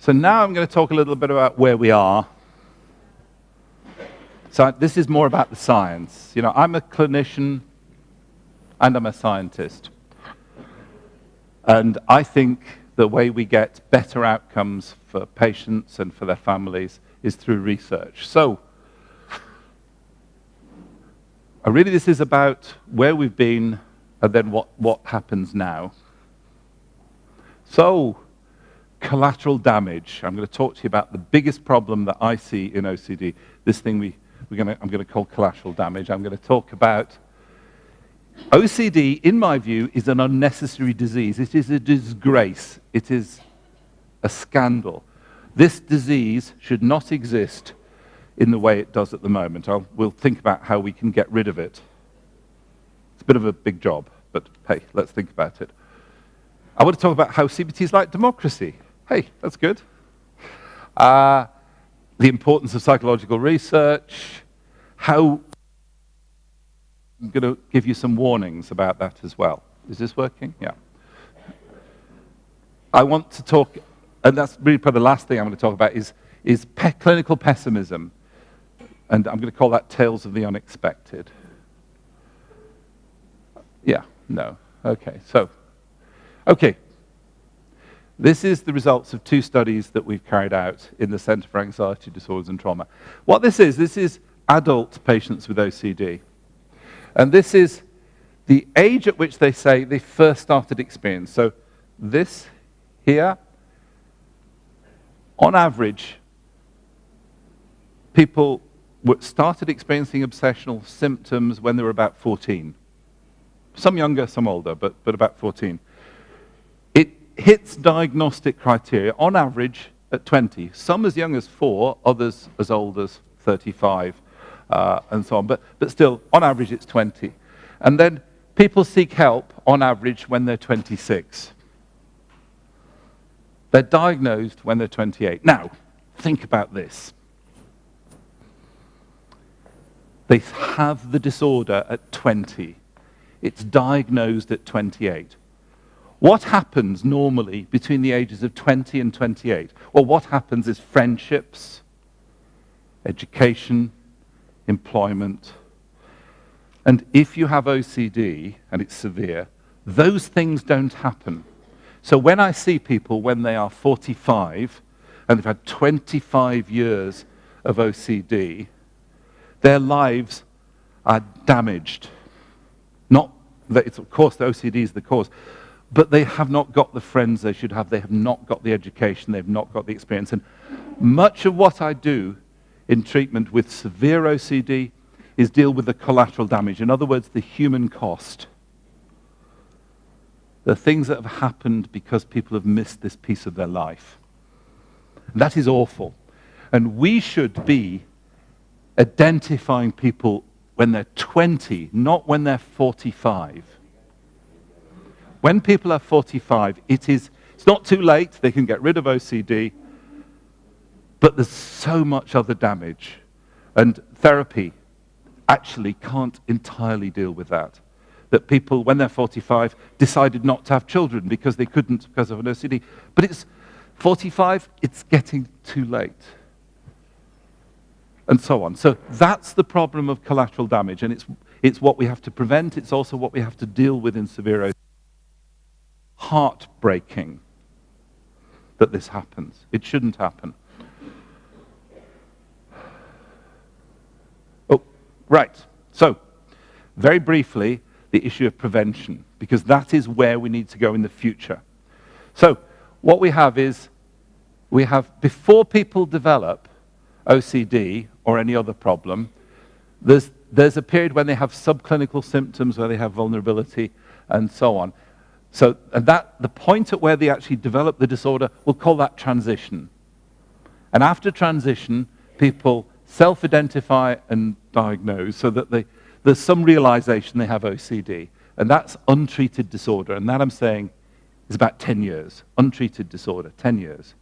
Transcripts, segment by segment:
So now I'm going to talk a little bit about where we are. So this is more about the science. You know, I'm a clinician and I'm a scientist. And I think the way we get better outcomes for patients and for their families is through research. So, really this is about where we've been and then what happens now. So, collateral damage. I'm going to talk to you about the biggest problem that I see in OCD. This thing I'm going to call collateral damage. I'm going to talk about OCD, in my view, is an unnecessary disease. It is a disgrace. It is a scandal. This disease should not exist in the way it does at the moment. We'll think about how we can get rid of it. It's a bit of a big job, but hey, let's think about it. I want to talk about how CBT is like democracy. Hey, that's good. The importance of psychological research, how I'm going to give you some warnings about that as well. Is this working? Yeah. I want to talk, and that's really probably the last thing I'm going to talk about, is clinical pessimism. And I'm going to call that tales of the unexpected. Yeah, no. Okay, so, okay. This is the results of 2 studies that we've carried out in the Center for Anxiety Disorders and Trauma. What this is adult patients with OCD. And this is the age at which they say they first started experience. So this here, on average, people started experiencing obsessional symptoms when they were about 14. Some younger, some older, but about 14. It hits diagnostic criteria, on average, at 20. Some as young as 4, others as old as 35. And so on, but still, on average, it's 20. And then people seek help, on average, when they're 26. They're diagnosed when they're 28. Now, think about this. They have the disorder at 20. It's diagnosed at 28. What happens normally between the ages of 20 and 28? Well, what happens is friendships, education, employment. And if you have OCD and it's severe, those things don't happen. So when I see people when they are 45 and they've had 25 years of OCD, their lives are damaged. Not that it's, of course, the OCD is the cause, but they have not got the friends they should have. They have not got the education. They've not got the experience. And much of what I do in treatment with severe OCD is deal with the collateral damage. In other words, the human cost. The things that have happened because people have missed this piece of their life. And that is awful. And we should be identifying people when they're 20, not when they're 45. When people are 45, it's not too late. They can get rid of OCD. But there's so much other damage. And therapy actually can't entirely deal with that. That people, when they're 45, decided not to have children because they couldn't because of an OCD. But it's 45, it's getting too late. And so on. So that's the problem of collateral damage. And it's what we have to prevent. It's also what we have to deal with in severe OCD. Heartbreaking that this happens. It shouldn't happen. Right, so very briefly, the issue of prevention, because that is where we need to go in the future. So what we have is, before people develop OCD or any other problem, there's a period when they have subclinical symptoms, where they have vulnerability, and so on. So the point at where they actually develop the disorder, we'll call that transition. And after transition, people self-identify and diagnose so that there's some realization they have OCD. And that's untreated disorder. And that, I'm saying, is about 10 years. Untreated disorder, 10 years.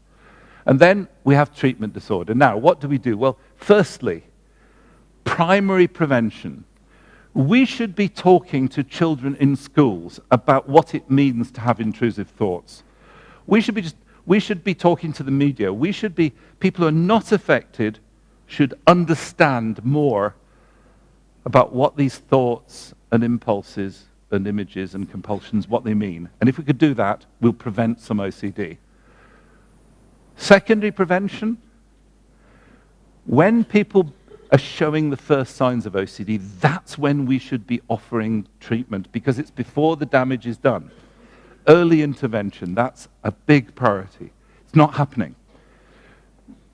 And then we have treatment disorder. Now, what do we do? Well, firstly, primary prevention. We should be talking to children in schools about what it means to have intrusive thoughts. We should be We should be talking to the media. People who are not affected should understand more about what these thoughts and impulses and images and compulsions, what they mean. And if we could do that, we'll prevent some OCD. Secondary prevention, when people are showing the first signs of OCD, that's when we should be offering treatment, because it's before the damage is done. Early intervention, that's a big priority. It's not happening.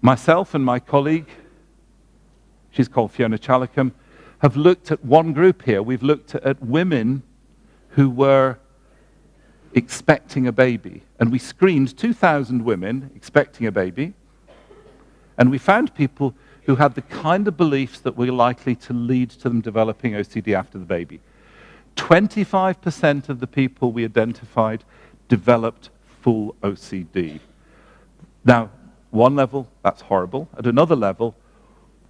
Myself and my colleague, she's called Fiona Chalicum, have looked at one group here. We've looked at women who were expecting a baby. And we screened 2,000 women expecting a baby. And we found people who had the kind of beliefs that were likely to lead to them developing OCD after the baby. 25% of the people we identified developed full OCD. Now, one level, that's horrible. At another level,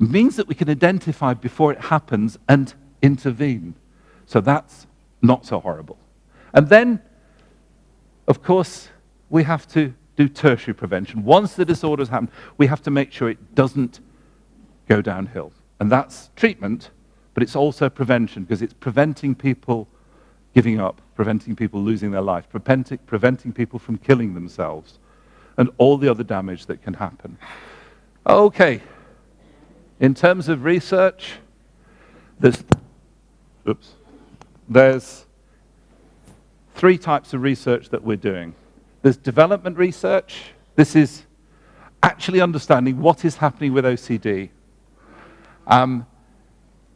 it means that we can identify before it happens and intervene. So that's not so horrible. And then, of course, we have to do tertiary prevention. Once the disorder's happened, we have to make sure it doesn't go downhill. And that's treatment, but it's also prevention, because it's preventing people giving up, preventing people losing their life, preventing people from killing themselves, and all the other damage that can happen. Okay. In terms of research, there's 3 types of research that we're doing. There's development research. This is actually understanding what is happening with OCD.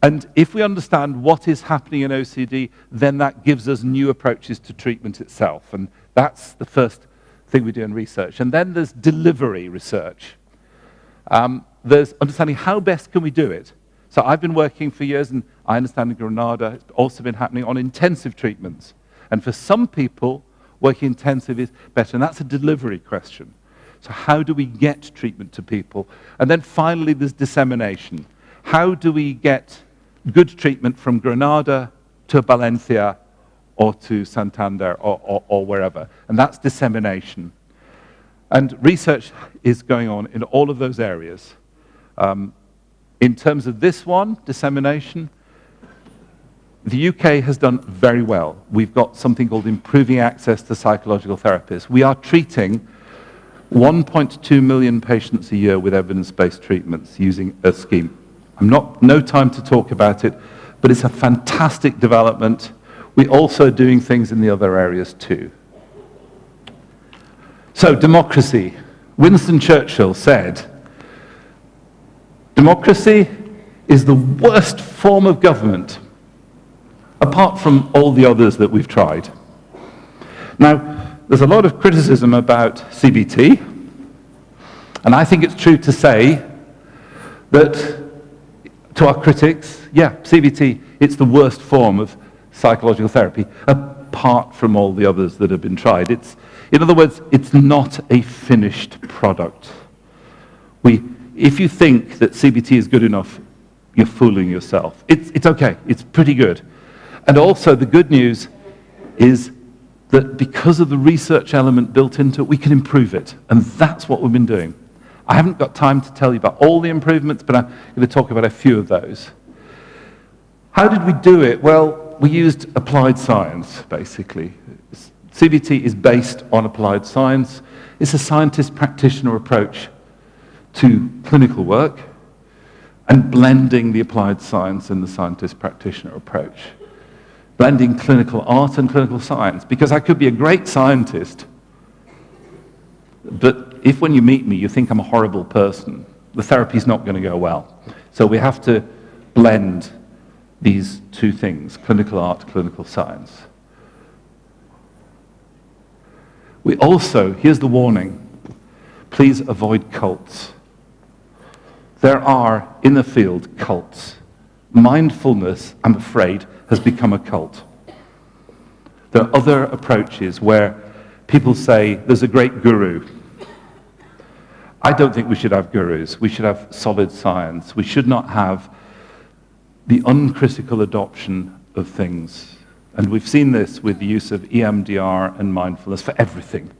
And if we understand what is happening in OCD, then that gives us new approaches to treatment itself. And that's the first thing we do in research. And then there's delivery research. There's understanding how best can we do it. So I've been working for years, and I understand in Granada, it's also been happening on intensive treatments. And for some people, working intensive is better, and that's a delivery question. So how do we get treatment to people? And then finally, there's dissemination. How do we get good treatment from Granada to Valencia or to Santander or wherever? And that's dissemination. And research is going on in all of those areas. In terms of this one, dissemination, the UK has done very well. We've got something called improving access to psychological therapists. We are treating 1.2 million patients a year with evidence-based treatments using a scheme. No time to talk about it, but it's a fantastic development. We're also doing things in the other areas too. So, democracy. Winston Churchill said, democracy is the worst form of government, apart from all the others that we've tried. Now, there's a lot of criticism about CBT, and I think it's true to say that to our critics, yeah, CBT, it's the worst form of psychological therapy, apart from all the others that have been tried. In other words, it's not a finished product. If you think that CBT is good enough, you're fooling yourself. It's okay, it's pretty good. And also, the good news is that because of the research element built into it, we can improve it. And that's what we've been doing. I haven't got time to tell you about all the improvements, but I'm going to talk about a few of those. How did we do it? Well, we used applied science, basically. CBT is based on applied science. It's a scientist-practitioner approach to clinical work and blending the applied science and the scientist-practitioner approach. Blending clinical art and clinical science, because I could be a great scientist, but if when you meet me you think I'm a horrible person, the therapy's not going to go well. So we have to blend these two things, clinical art, clinical science. We also, here's the warning, please avoid cults. There are, in the field, cults. Mindfulness, I'm afraid, has become a cult. There are other approaches where people say, there's a great guru. I don't think we should have gurus. We should have solid science. We should not have the uncritical adoption of things. And we've seen this with the use of EMDR and mindfulness for everything.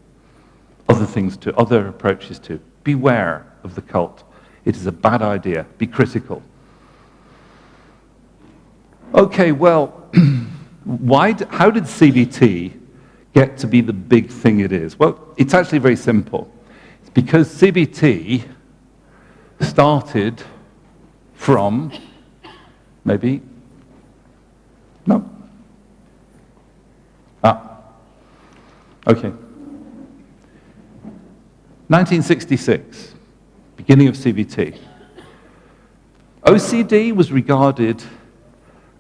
other things too, other approaches too. Beware of the cult. It is a bad idea. Be critical. Okay, well, how did CBT get to be the big thing it is? Well, it's actually very simple. It's because CBT started from, maybe, no. Okay. 1966, beginning of CBT. OCD was regarded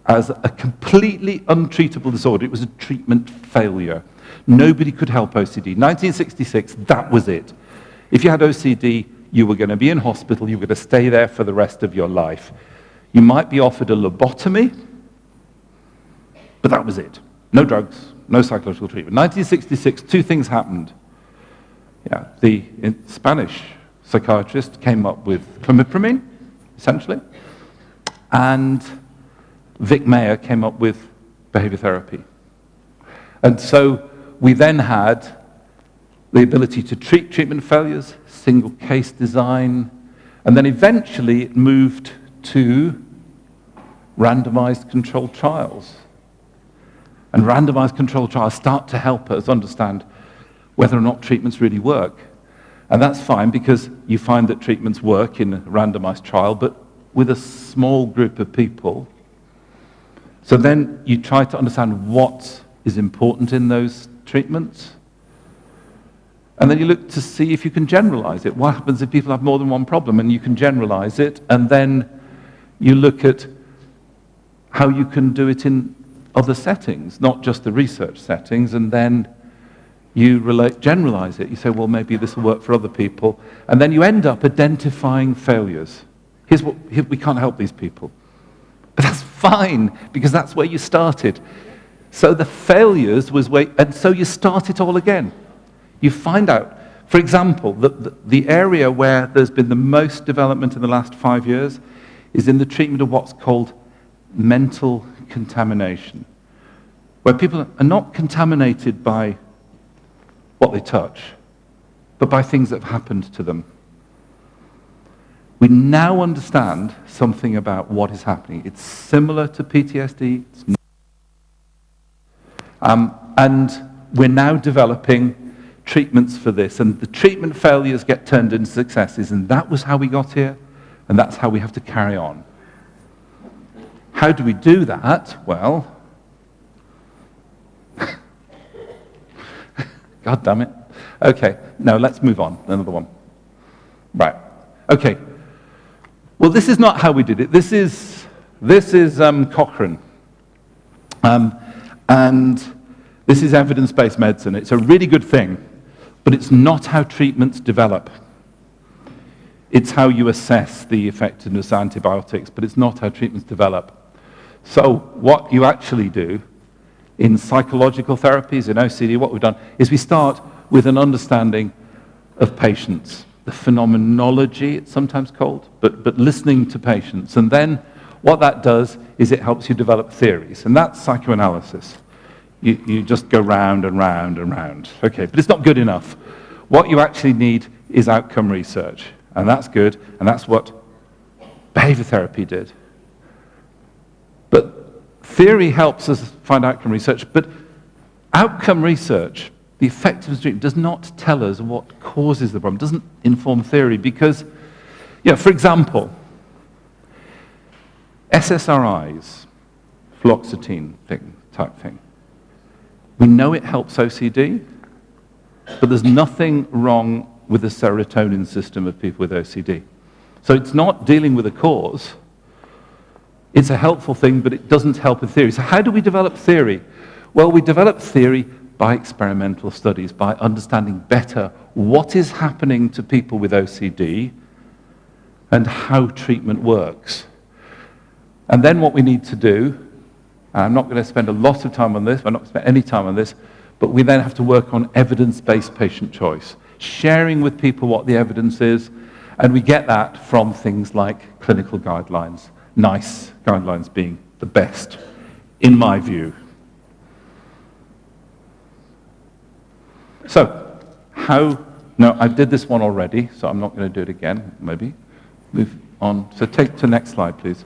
as a completely untreatable disorder. It was a treatment failure. Nobody could help OCD. 1966, that was it. If you had OCD, you were going to be in hospital, you were going to stay there for the rest of your life. You might be offered a lobotomy, but that was it. No drugs, no psychological treatment. 1966, two things happened. Yeah, the Spanish psychiatrist came up with clomipramine, essentially, and Vic Mayer came up with behavior therapy. And so we then had the ability to treat treatment failures, single case design, and then eventually it moved to randomized controlled trials. And randomized controlled trials start to help us understand whether or not treatments really work. And that's fine because you find that treatments work in a randomized trial, but with a small group of people. So then you try to understand what is important in those treatments. And then you look to see if you can generalize it. What happens if people have more than one problem and you can generalize it? And then you look at how you can do it in other settings, not just the research settings. And then you generalize it. You say, well, maybe this will work for other people. And then you end up identifying failures. We can't help these people. But that's fine, because that's where you started. So the failures was where, and so you start it all again. You find out, for example, the area where there's been the most development in the last 5 years is in the treatment of what's called mental contamination, where people are not contaminated by what they touch, but by things that have happened to them. We now understand something about what is happening. It's similar to PTSD. And we're now developing treatments for this. And the treatment failures get turned into successes. And that was how we got here. And that's how we have to carry on. How do we do that? Well, God damn it. Okay, no, let's move on. Another one. Right. Okay. Well, this is not how we did it. This is Cochrane. And this is evidence-based medicine. It's a really good thing, but it's not how treatments develop. It's how you assess the effectiveness of antibiotics, but it's not how treatments develop. So what you actually do in psychological therapies, in OCD, what we've done is we start with an understanding of patients, the phenomenology, it's sometimes called, but listening to patients. And then what that does is it helps you develop theories, and that's psychoanalysis. You just go round and round and round. Okay, but it's not good enough. What you actually need is outcome research, and that's good, and that's what behavior therapy did. But theory helps us find outcome research, but outcome research, the effectiveness of treatment, does not tell us what causes the problem, doesn't inform theory, because, for example, SSRIs, fluoxetine type thing, we know it helps OCD, but there's nothing wrong with the serotonin system of people with OCD. So it's not dealing with a cause. It's a helpful thing, but it doesn't help with theory. So how do we develop theory? Well, we develop theory by experimental studies, by understanding better what is happening to people with OCD and how treatment works. And then what we need to do, and I'm not going to spend a lot of time on this, I'm not going to spend any time on this, but we then have to work on evidence-based patient choice, sharing with people what the evidence is, and we get that from things like clinical guidelines, NICE guidelines being the best, in my view. So, how No, I did this one already, so I'm not going to do it again, maybe. Move on. So take to the next slide, please.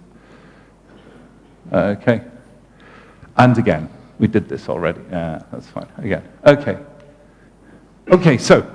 Okay. And again. We did this already. Yeah, that's fine. Again. Okay. Okay, so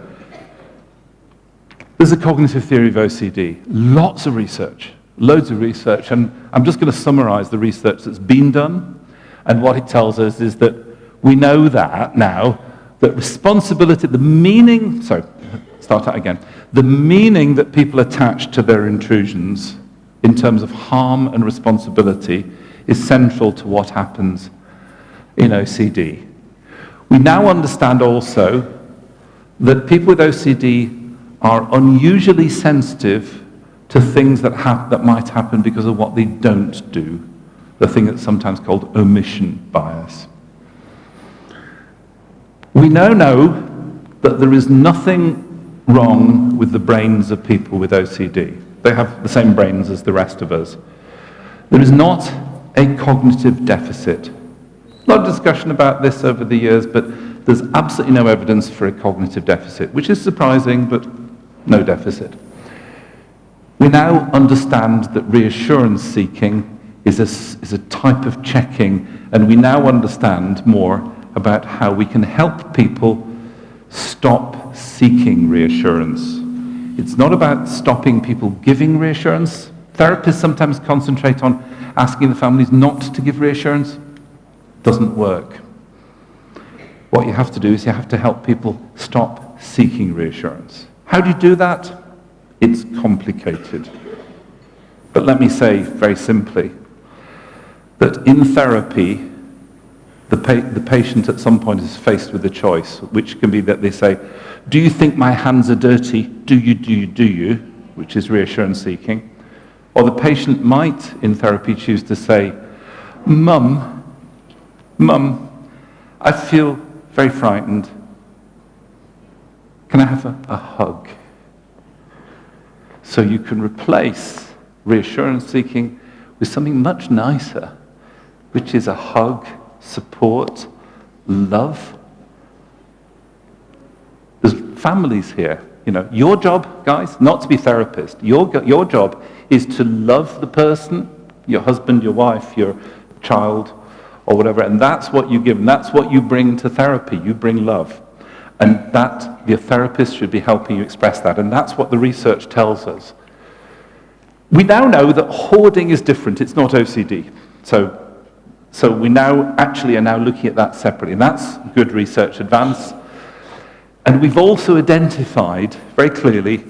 there's a cognitive theory of OCD. Lots of research, loads of research, and I'm just going to summarize the research that's been done. And what it tells us is that we know that now, that responsibility, the meaning, the meaning that people attach to their intrusions in terms of harm and responsibility is central to what happens in OCD. We now understand also that people with OCD are unusually sensitive to things that might happen because of what they don't do, the thing that's sometimes called omission bias. We now know that there is nothing wrong with the brains of people with OCD. They have the same brains as the rest of us. There is not a cognitive deficit. A lot of discussion about this over the years, but there's absolutely no evidence for a cognitive deficit, which is surprising, but no deficit. We now understand that reassurance seeking is a type of checking, and we now understand more about how we can help people stop seeking reassurance. It's not about stopping people giving reassurance. Therapists sometimes concentrate on asking the families not to give reassurance. Doesn't work. What you have to do is you have to help people stop seeking reassurance. How do you do that? It's complicated. But let me say very simply that in therapy, the patient at some point is faced with a choice, which can be that they say, do you think my hands are dirty? Do you? Which is reassurance seeking. Or the patient might, in therapy, choose to say, Mum, I feel very frightened. Can I have a hug? So you can replace reassurance seeking with something much nicer, which is a hug, support, love. There's families here. You know, your job, guys, not to be therapist. Your job is to love the person, your husband, your wife, your child, or whatever, and that's what you give, and that's what you bring to therapy. You bring love. And that, your therapist should be helping you express that, and that's what the research tells us. We now know that hoarding is different. It's not OCD. So we now actually are now looking at that separately, and that's good research advance. And we've also identified very clearly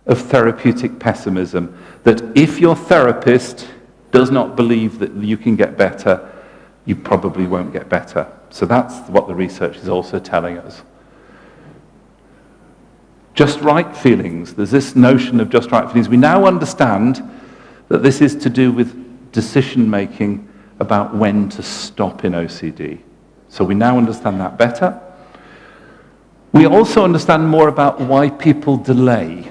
of therapeutic pessimism, that if your therapist does not believe that you can get better, you probably won't get better. So that's what the research is also telling us. Just right feelings. There's this notion of just right feelings. We now understand that this is to do with decision-making about when to stop in OCD. So we now understand that better. We also understand more about why people delay.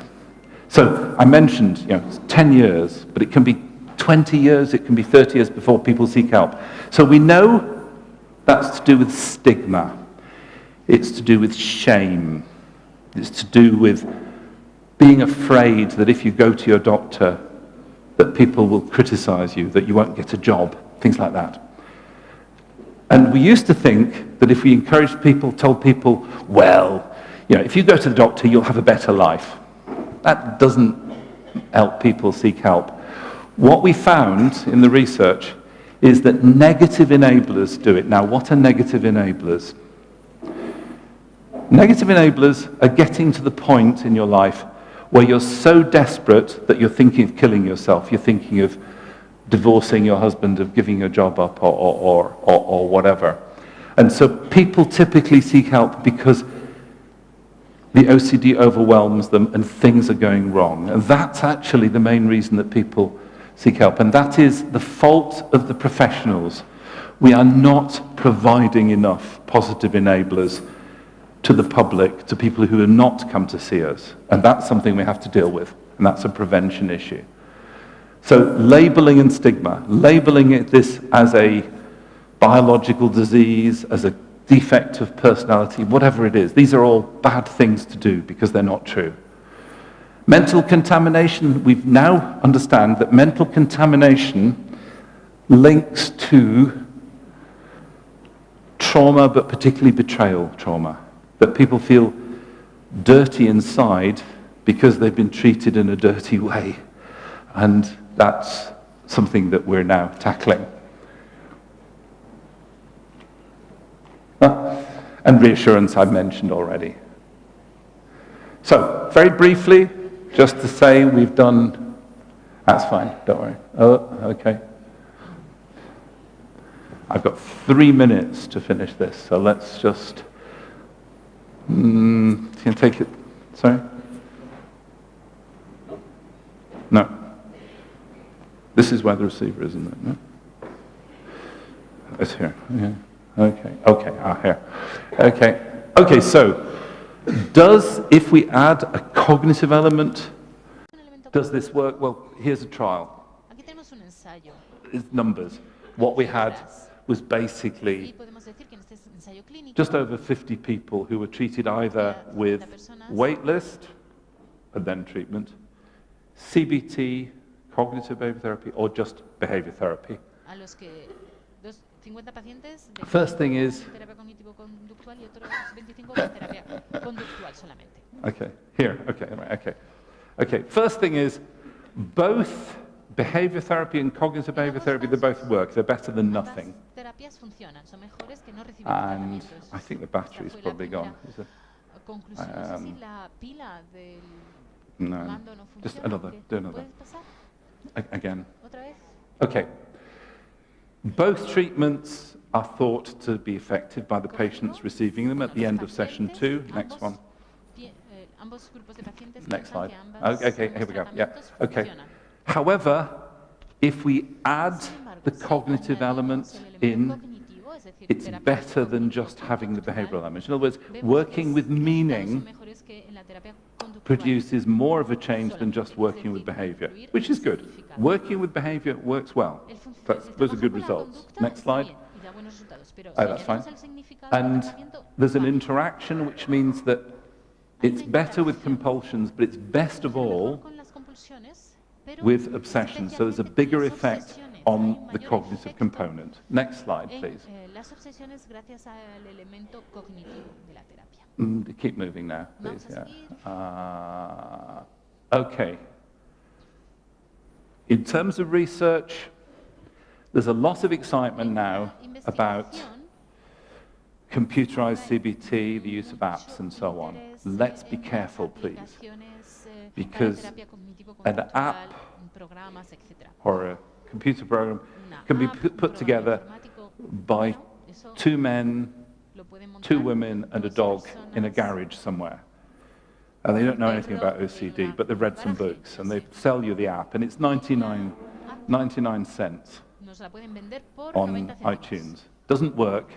So I mentioned, 10 years, but it can be 20 years, it can be 30 years before people seek help. So we know that's to do with stigma. It's to do with shame. It's to do with being afraid that if you go to your doctor, that people will criticize you, that you won't get a job, things like that. And we used to think that if we encouraged people, told people, well, if you go to the doctor, you'll have a better life. That doesn't help people seek help. What we found in the research is that negative enablers do it. Now, what are negative enablers? Negative enablers are getting to the point in your life where you're so desperate that you're thinking of killing yourself. You're thinking of divorcing your husband, of giving your job up, or whatever. And so people typically seek help because the OCD overwhelms them and things are going wrong. And that's actually the main reason that people seek help. And that is the fault of the professionals. We are not providing enough positive enablers to the public, to people who have not come to see us. And that's something we have to deal with. And that's a prevention issue. So labeling and stigma, labeling this as a biological disease, as a defect of personality, whatever it is. These are all bad things to do because they're not true. Mental contamination, we now understand that mental contamination links to trauma, but particularly betrayal trauma. That people feel dirty inside because they've been treated in a dirty way. And that's something that we're now tackling. And reassurance I've mentioned already. So, very briefly, just to say we've done... That's fine, don't worry. Oh, okay. I've got 3 minutes to finish this, so let's just... Can you take it? Sorry? No. This is where the receiver is, isn't it? No? It's here. Yeah. Okay. Here. Okay, so, if we add a cognitive element, does this work? Well, here's a trial. It's numbers. What we had was basically just over 50 people who were treated either with waitlist and then treatment, CBT, cognitive behavior therapy, or just behavior therapy. First thing is, first thing is, both behavior therapy and cognitive behavior therapy, they both work. They're better than nothing. And I think the battery's probably gone. Is it? No, just another, do another. Again. Okay. Both treatments are thought to be effective by the patients receiving them at the end of session 2. Next one. Next slide. Okay, here we go. Yeah. Okay. However, if we add the cognitive element in, it's better than just having the behavioral element. In other words, working with meaning produces more of a change than just working with behavior, which is good. Working with behavior works well. Those are good results. Next slide. Oh, that's fine. And there's an interaction, which means that it's better with compulsions, but it's best of all with obsessions. So there's a bigger effect on the cognitive component. Next slide, please. Keep moving now, please. Yeah. Okay. In terms of research, there's a lot of excitement now about computerized CBT, the use of apps, and so on. Let's be careful, please, because an app or a computer program can be put together by 2 men, 2 women, and a dog in a garage somewhere. And they don't know anything about OCD, but they've read some books, and they sell you the app, and it's 99 cents on iTunes. Doesn't work,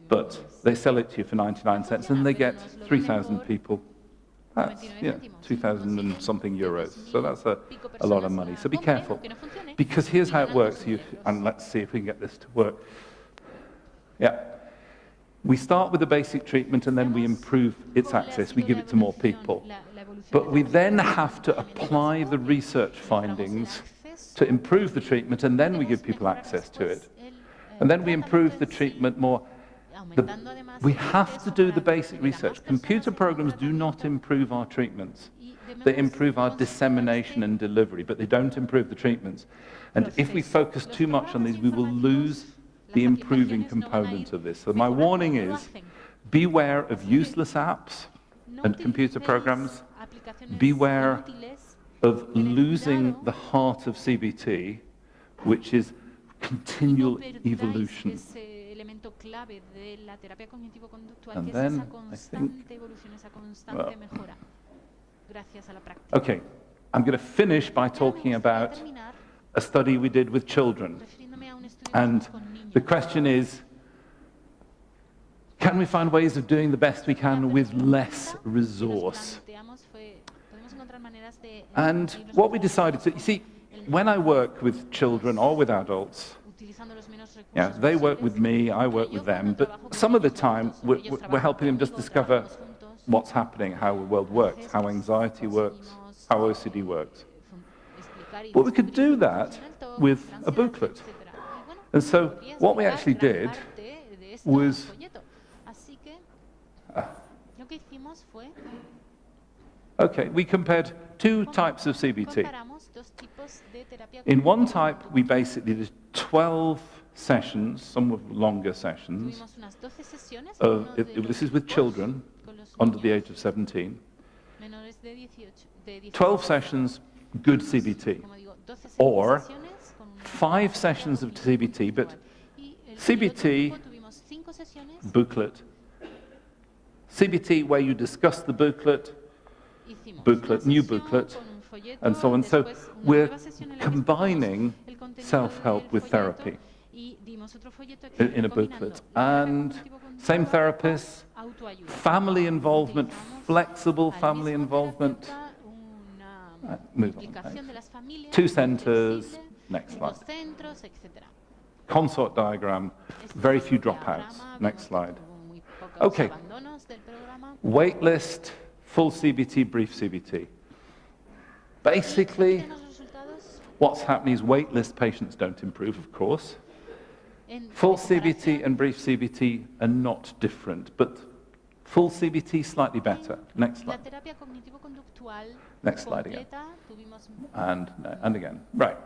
but they sell it to you for 99 cents, and they get 3,000 people. That's, 2,000 and something euros. So that's a lot of money. So be careful, because here's how it works. And let's see if we can get this to work. Yeah. We start with the basic treatment, and then we improve its access. We give it to more people. But we then have to apply the research findings to improve the treatment, and then we give people access to it. And then we improve the treatment more. We have to do the basic research. Computer programs do not improve our treatments. They improve our dissemination and delivery, but they don't improve the treatments. And if we focus too much on these, we will lose the improving component of this. So my warning is, beware of useless apps and computer programs. Beware of losing the heart of CBT, which is continual evolution. And then, I think, okay, I'm going to finish by talking about a study we did with children. And the question is, can we find ways of doing the best we can with less resource? And what we decided, so you see, when I work with children or with adults, Yeah, they work with me, I work with them, but some of the time we're helping them just discover what's happening, how the world works, how anxiety works, how OCD works. But we could do that with a booklet. And so what we actually did was we compared two types of CBT. In one type, we basically did 12 sessions, some were longer sessions. This is with children under the age of 17. 12 sessions, good CBT. Or 5 sessions of CBT, but CBT, booklet, CBT where you discuss the booklet, new booklet, and so on. So we're combining self-help with therapy in a booklet. And same therapists, family involvement, flexible family involvement. Move on. 2 centers, next slide. Consort diagram, very few dropouts. Next slide. Okay. Waitlist, full CBT, brief CBT. Basically, what's happening is waitlist patients don't improve, of course. Full CBT and brief CBT are not different, but full CBT slightly better. Next slide. Next slide again. And again. Right.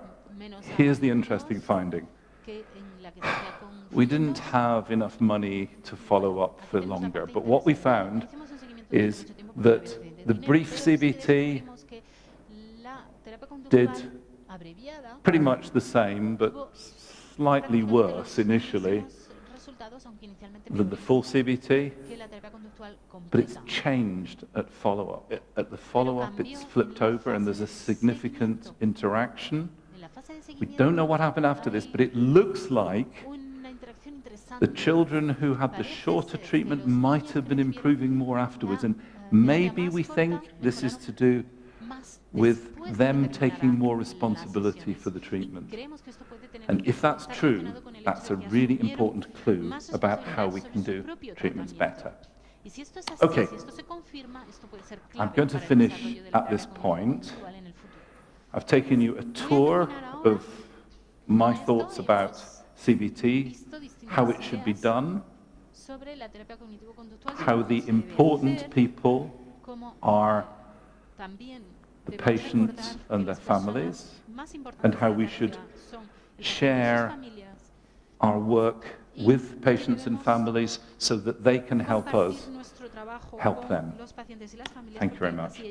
Here's the interesting finding. We didn't have enough money to follow up for longer, but what we found is that the brief CBT did pretty much the same, but slightly worse initially than the full CBT, but it's changed at follow-up. At the follow-up, it's flipped over and there's a significant interaction. We don't know what happened after this, but it looks like the children who had the shorter treatment might have been improving more afterwards, and maybe we think this is to do with them taking more responsibility for the treatment. And if that's true, that's a really important clue about how we can do treatments better. Okay, I'm going to finish at this point. I've taken you a tour of my thoughts about CBT, how it should be done, how the important people are the patients and their families, and how we should share our work with patients and families so that they can help us help them. Thank you very much.